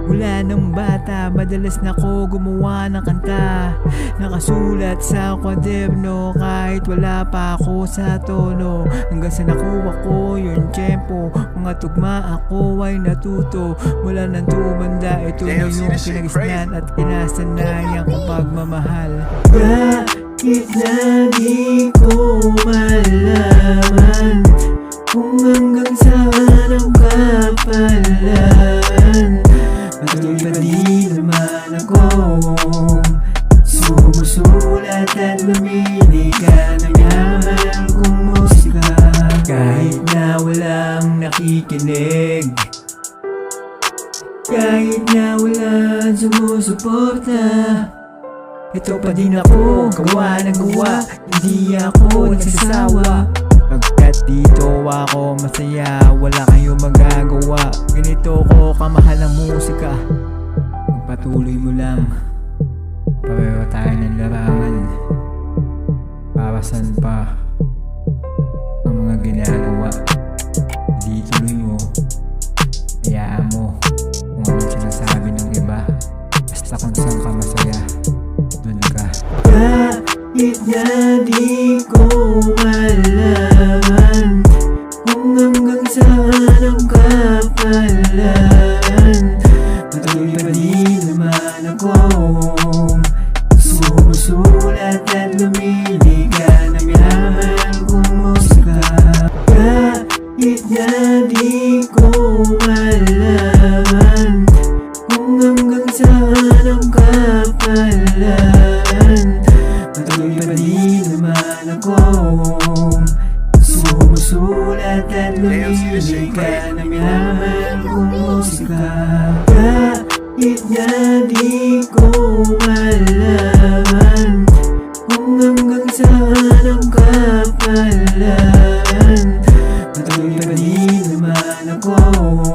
Mula nung bata, madalas na ko gumawa ng kanta, nakasulat sa kwaderno kahit wala pa ako sa tono. Hanggang sa nakuha ko yung tempo, mga tugma ako ay natuto. Mula nang tumanda, ito na yung kinagisnan at kinasanayan kong pagmamahal. Bakit na di ko malaman kung hanggang saan ang kapalan? Patuloy pa di naman akong sumusulat at lumiliga ng yaman kong musika. Kahit na walang nakikinig, kahit na walang sumusuporta, ito pa din ako, gawa ng gawa, hindi ako nagsasawa. Pagkat dito ako masaya, wala kayong magagawa. Ganito ko kamahal ang musika, magpatuloy mo lang. Pareho tayo ng larangan, parasan pa ang mga ginagawa. Di tuloy mo, hayaan mo kung ano sinasabi ng iba. Basta kung saan ka masaya, dun ka. Kahit na di ko malaman kung hanggang saan ang kapalan, patuloy pa din naman akong sumusulat at lumiliga ng yaman kong musika. Kahit na di ko malaman kung hanggang saan ang kapalan, patuloy pa din naman akong sumusulat at lumiliga ng yaman kong musika. Kahit na di ko malaman kung hanggang saan ang kapalan, patuloy pa din naman akong